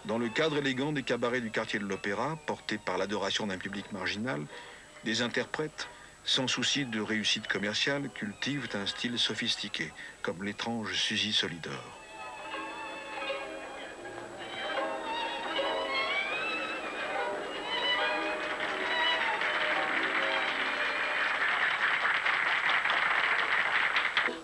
Dans le cadre élégant des cabarets du quartier de l'Opéra, portés par l'adoration d'un public marginal, des interprètes, sans souci de réussite commerciale, cultivent un style sophistiqué, comme l'étrange Suzy Solidor.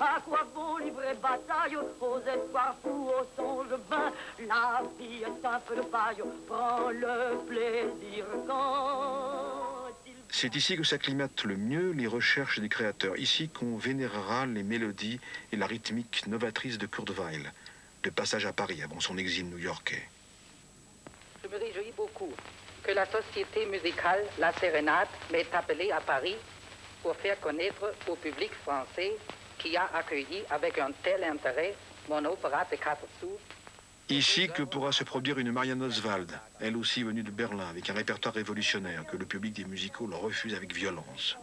À quoi bon livrer bataille aux espoirs fous, aux songes vains? La vie est un peu de paille, prends le plaisir quand il... C'est ici que s'acclimatent le mieux les recherches des créateurs. Ici qu'on vénérera les mélodies et la rythmique novatrice de Kurt Weill, de passage à Paris avant son exil new-yorkais. Je me réjouis beaucoup que la société musicale La Sérénade m'ait appelé à Paris pour faire connaître au public français qui a accueilli avec un tel intérêt mon opéra de 4 sous. Ici que pourra se produire une Marianne Oswald, elle aussi venue de Berlin, avec un répertoire révolutionnaire que le public des musicals refuse avec violence.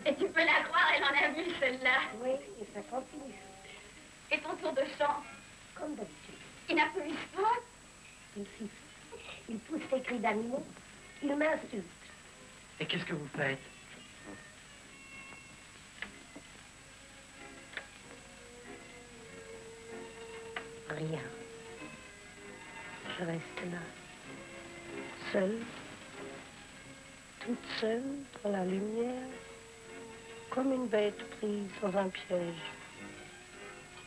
Et tu peux la croire, elle en a vu celle-là. Oui, et ça continue. Et ton tour de chant? Comme d'habitude. Il n'applaudit pas? Il siffle. Il pousse des cris d'animaux. Il m'insulte. Et qu'est-ce que vous faites? Rien. Je reste là, seule, toute seule dans la lumière, comme une bête prise dans un piège.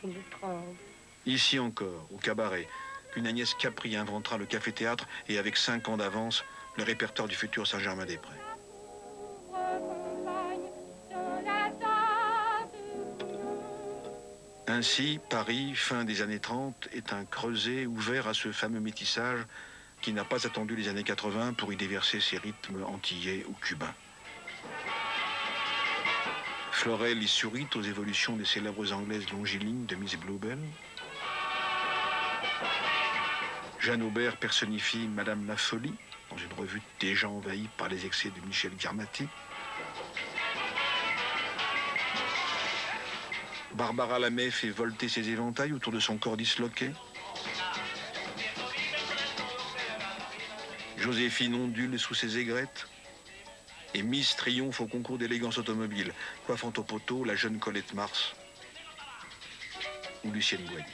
Et je tremble. Ici encore, au cabaret, qu'une Agnès Capri inventera le café-théâtre et avec 5 ans d'avance, le répertoire du futur Saint-Germain-des-Prés. Ainsi, Paris, fin des années 30, est un creuset ouvert à ce fameux métissage qui n'a pas attendu les années 80 pour y déverser ses rythmes antillais ou cubains. Florel y sourit aux évolutions des célèbres anglaises longilines de Miss Bluebell. Jeanne Aubert personnifie Madame la Folie dans une revue déjà envahie par les excès de Michel Garmati. Barbara Lamey fait volter ses éventails autour de son corps disloqué. Joséphine ondule sous ses aigrettes. Et Miss triomphe au concours d'élégance automobile, coiffant au poteau la jeune Colette Mars ou Lucienne Boigny.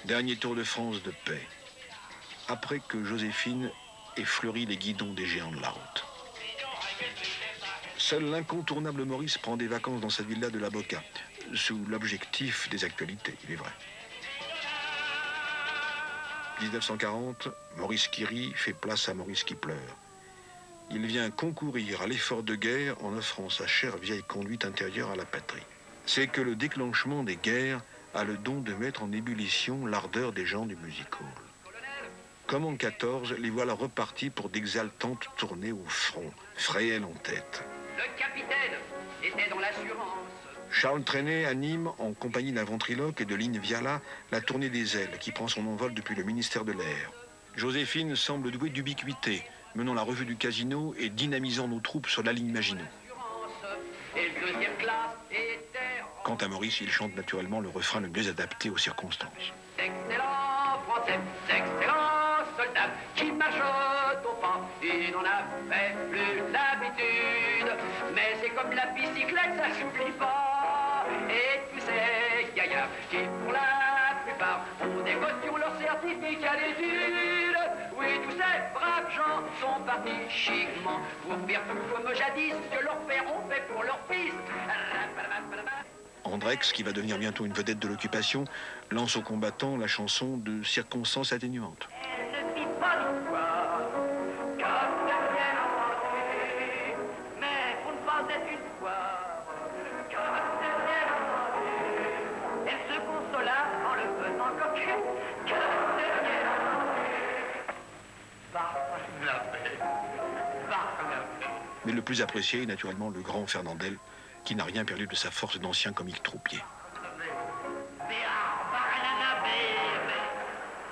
Dernier Tour de France de paix, après que Joséphine ait fleuri les guidons des géants de la route. Seul l'incontournable Maurice prend des vacances dans sa villa de la Boca, sous l'objectif des actualités, il est vrai. 1940, Maurice qui rit fait place à Maurice qui pleure. Il vient concourir à l'effort de guerre en offrant sa chère vieille conduite intérieure à la patrie. C'est que le déclenchement des guerres a le don de mettre en ébullition l'ardeur des gens du music-hall. Comme en 14, les voilà repartis pour d'exaltantes tournées au front, Fréhel en tête. Le capitaine était dans l'assurance. Charles Trenet anime, en compagnie d'un ventriloque et de Lynn Viala, la tournée des ailes, qui prend son envol depuis le ministère de l'Air. Joséphine semble douée d'ubiquité, menant la revue du Casino et dynamisant nos troupes sur la ligne Maginot. Quant à Maurice, il chante naturellement le refrain le mieux adapté aux circonstances. D'excellents Français, d'excellents soldats qui marchent au pas, ils n'en avaient plus l'habitude. Mais c'est comme la bicyclette, ça s'oublie pas. Et tous ces gaillards qui, pour la plupart, ont des cautions leur certificat d'études. Oui, tous ces braves gens sont partis chiquement pour faire tout comme jadis que leurs pères ont fait pour leur fils. Andrex, qui va devenir bientôt une vedette de l'occupation, lance aux combattants la chanson de circonstances atténuantes. Elle ne vit pas l'histoire, comme la mienne inventée, mais pour ne pas être une fois, comme la mienne inventée, elle se consola en le faisant coquet, comme la mienne inventée. Barnabé. Mais le plus apprécié est naturellement le grand Fernandel, qui n'a rien perdu de sa force d'ancien comique troupier.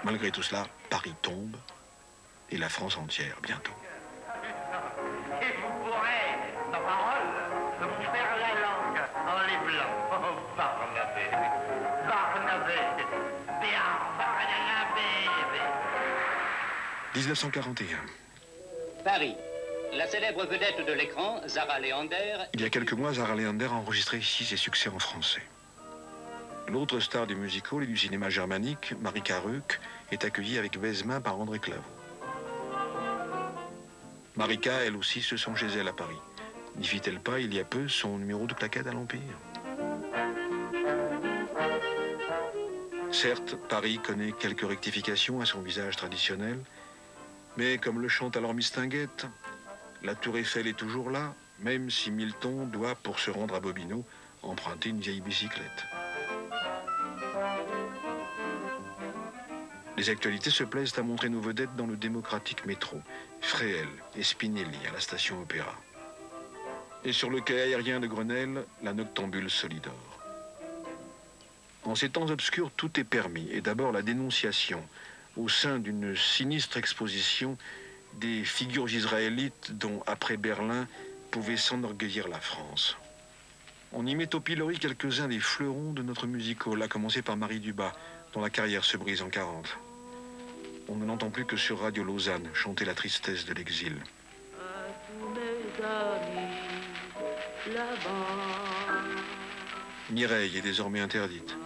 Malgré tout cela, Paris tombe, et la France entière bientôt. Et vous pourrez, nos paroles, vous faire la langue en les blancs. Oh, Barnabé, Barnabé, Béard, Barnabé. 1941. Paris. La célèbre vedette de l'écran, Zara Leander... Il y a quelques mois, Zara Leander a enregistré ici ses succès en français. L'autre star du musical et du cinéma germanique, Marika Røck, est accueillie avec baise-main par André Claveau. Marika, elle aussi, se sent chez elle à Paris. N'y fit-elle pas, il y a peu, son numéro de claquette à l'Empire? Certes, Paris connaît quelques rectifications à son visage traditionnel, mais comme le chante alors Mistinguett, la tour Eiffel est toujours là, même si Milton doit, pour se rendre à Bobino, emprunter une vieille bicyclette. Les actualités se plaisent à montrer nos vedettes dans le démocratique métro, Fréhel et Spinelli à la station Opéra. Et sur le quai aérien de Grenelle, la noctambule Solidor. En ces temps obscurs, tout est permis, et d'abord la dénonciation, au sein d'une sinistre exposition, des figures israélites dont, après Berlin, pouvait s'enorgueillir la France. On y met au pilori quelques-uns des fleurons de notre musical, à commencer par Marie Dubas, dont la carrière se brise en 40. On ne l'entend plus que sur Radio Lausanne, chanter la tristesse de l'exil. Mireille est désormais interdite.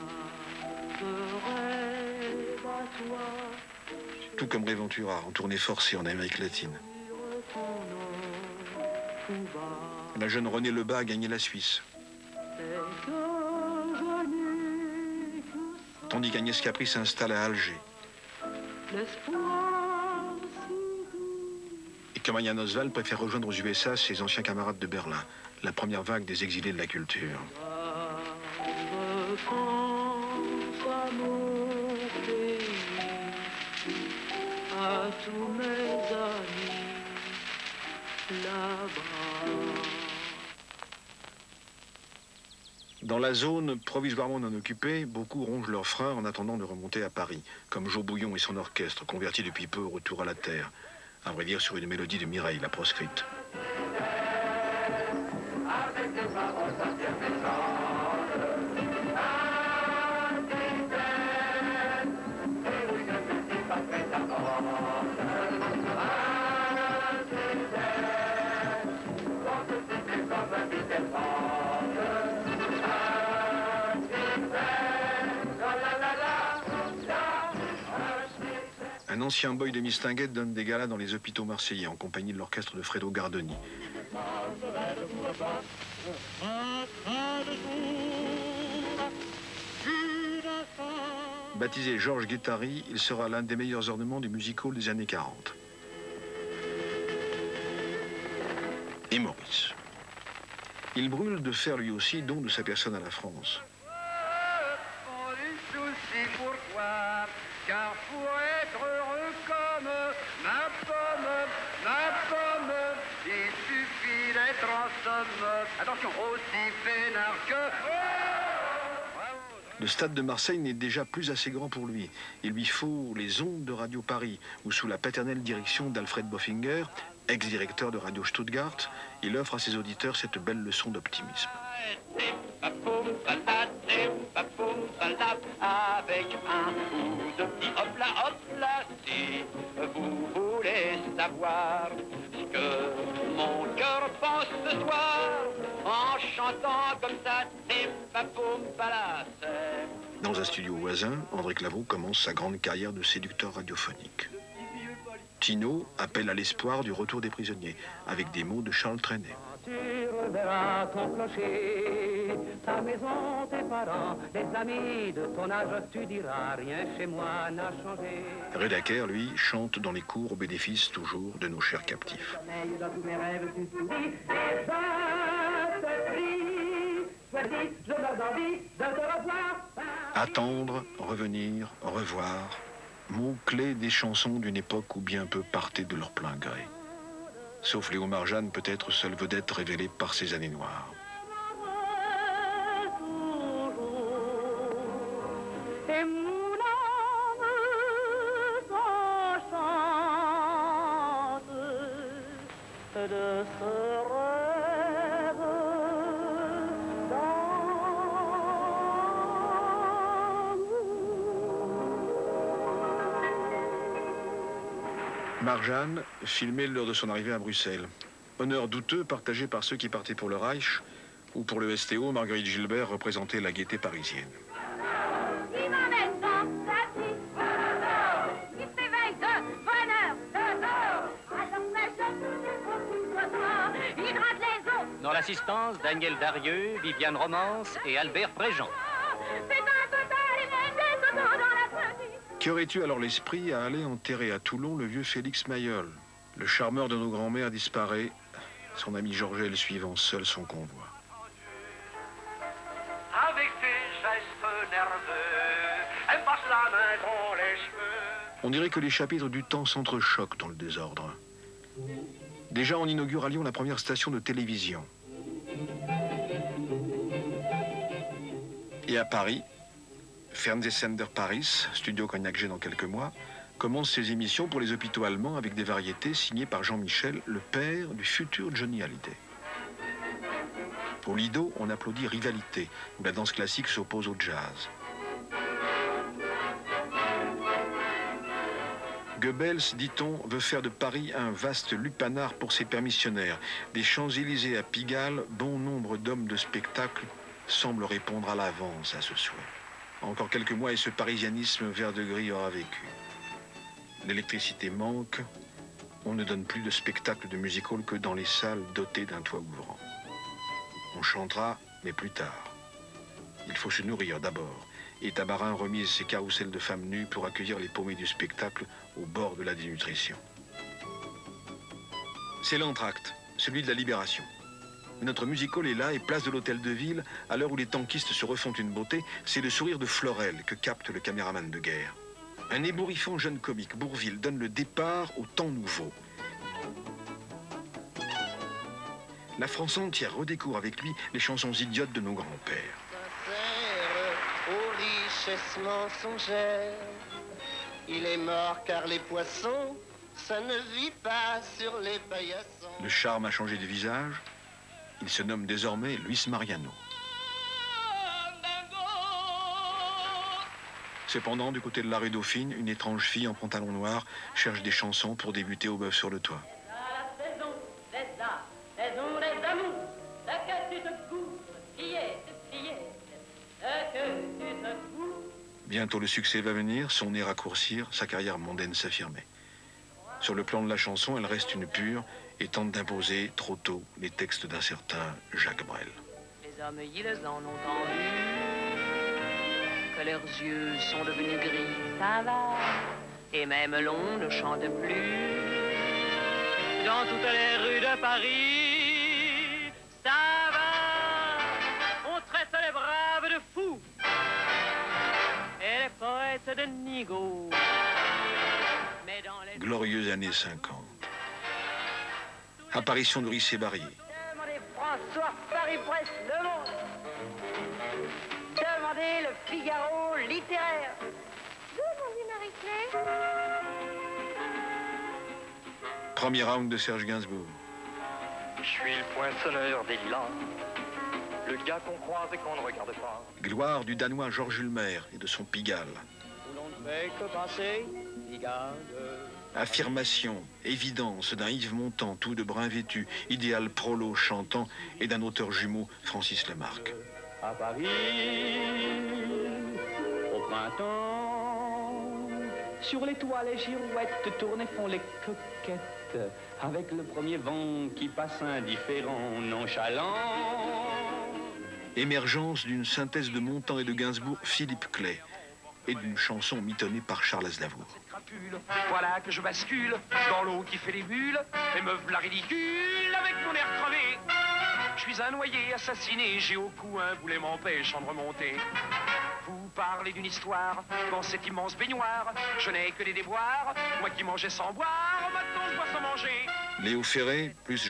Tout comme Ray Ventura, en tournée forcée en Amérique latine. La jeune Renée Lebas a gagné la Suisse. Tandis qu'Agnès Capri s'installe à Alger. Et que Marianne Oswald préfère rejoindre aux USA ses anciens camarades de Berlin, la première vague des exilés de la culture. À tous mes amis là-bas. Dans la zone provisoirement non occupée, beaucoup rongent leurs freins en attendant de remonter à Paris, comme Jo Bouillon et son orchestre, convertis depuis peu au retour à la terre, à vrai dire sur une mélodie de Mireille, la proscrite. Un ancien boy de Mistinguett donne des galas dans les hôpitaux marseillais en compagnie de l'orchestre de Fredo Gardoni. Baptisé Georges Guettari, il sera l'un des meilleurs ornements du musical des années 40. Et Maurice. Il brûle de faire lui aussi don de sa personne à la France. Car pour être heureux comme ma pomme, il suffit d'être en somme, attention, aussi peinard que... Le stade de Marseille n'est déjà plus assez grand pour lui. Il lui faut les ondes de Radio Paris, où sous la paternelle direction d'Alfred Boffinger, ex-directeur de Radio Stuttgart, il offre à ses auditeurs cette belle leçon d'optimisme. Avec un ou deux petits hop-là, si vous voulez savoir ce que mon cœur pense ce soir, en chantant comme ça, Dans un studio voisin, André Claveau commence sa grande carrière de séducteur radiophonique. Tino appelle à l'espoir du retour des prisonniers, avec des mots de Charles Trenet. Tu reverras ton clocher, ta maison, tes parents, les amis de ton âge, tu diras rien chez moi n'a changé. Redaker, lui, chante dans les cours au bénéfice toujours de nos chers captifs. Dans tous mes rêves, tu souris, et je te prie, choisis, je meurs d'envie de te revoir. Attendre, revenir, revoir, mots-clés des chansons d'une époque où bien peu partaient de leur plein gré. Sauf Léo Marjane, peut-être seule vedette révélée par ses années noires. Et mon âme s'enchante de ce rêve d'amour. Marjane, filmée lors de son arrivée à Bruxelles. Honneur douteux partagé par ceux qui partaient pour le Reich ou pour le STO, Marguerite Gilbert représentait la gaieté parisienne. Dans l'assistance, Daniel Darieux, Viviane Romance et Albert Préjean. Qu'aurais-tu alors l'esprit à aller enterrer à Toulon le vieux Félix Mayol? Le charmeur de nos grands-mères disparaît, son ami Georgel suivant seul son convoi. Avec ses gestes nerveux, elle passe la main dans les cheveux. On dirait que les chapitres du temps s'entrechoquent dans le désordre. Déjà, on inaugure à Lyon la première station de télévision. Et à Paris, Fernsehsender Paris, studio Cognac G dans quelques mois, commence ses émissions pour les hôpitaux allemands avec des variétés signées par Jean-Michel, le père du futur Johnny Hallyday. Au Lido, on applaudit Rivalité, où la danse classique s'oppose au jazz. Goebbels, dit-on, veut faire de Paris un vaste lupanar pour ses permissionnaires. Des Champs-Élysées à Pigalle, bon nombre d'hommes de spectacle semblent répondre à l'avance à ce souhait. Encore quelques mois et ce parisianisme vert de gris aura vécu. L'électricité manque, on ne donne plus de spectacle de music-hall que dans les salles dotées d'un toit ouvrant. On chantera, mais plus tard. Il faut se nourrir d'abord. Et Tabarin remise ses carousels de femmes nues pour accueillir les paumés du spectacle au bord de la dénutrition. C'est l'entracte, celui de la libération. Mais notre music-hall est là et place de l'hôtel de ville, à l'heure où les tankistes se refont une beauté, c'est le sourire de Florel que capte le caméraman de guerre. Un ébouriffant jeune comique, Bourvil, donne le départ au temps nouveau. La France entière redécouvre avec lui les chansons idiotes de nos grands-pères. Aux richesses mensongères, il est mort car les poissons, ça ne vit pas sur les paillassons. Le charme a changé de visage. Il se nomme désormais Luis Mariano. Cependant, du côté de la rue Dauphine, une étrange fille en pantalon noir cherche des chansons pour débuter au bœuf sur le toit. Bientôt le succès va venir, son nez raccourcir, sa carrière mondaine s'affirmer. Sur le plan de la chanson, elle reste une pure et tente d'imposer trop tôt les textes d'un certain Jacques Brel. Les hommes, ils en ont entendu que leurs yeux sont devenus gris, ça va, et même l'on ne chante plus dans toutes les rues de Paris, ça va, on traite les braves de fous et les poètes de nigauds. Mais dans les glorieuses années 50. Apparition de Rissé Barrier. Demandez François, Paris Presse, Le Monde. Demandez le Figaro littéraire. Demandez Marie-Claire. Premier round de Serge Gainsbourg. Je suis le poinçonneur des lilas, le gars qu'on croise et qu'on ne regarde pas. Gloire du Danois Georges Ulmer et de son Pigalle. Où l'on ne fait que passer, Pigalle. Affirmation, évidence d'un Yves Montand, tout de brun vêtu, idéal prolo chantant et d'un auteur jumeau, Francis Lemarque. À Paris, au printemps, sur les toits les girouettes tournent et font les coquettes, avec le premier vent qui passe indifférent, nonchalant. Émergence d'une synthèse de Montand et de Gainsbourg, Philippe Clay, et d'une chanson mitonnée par Charles Aznavour. Voilà que je bascule dans l'eau qui fait les bulles et me v'là ridicule avec mon air crevé. Je suis un noyé assassiné, j'ai au cou un boulet m'empêchant de remonter. Vous parlez d'une histoire dans cette immense baignoire. Je n'ai que des déboires, moi qui mangeais sans boire, maintenant je bois sans manger. Léo Ferré, plus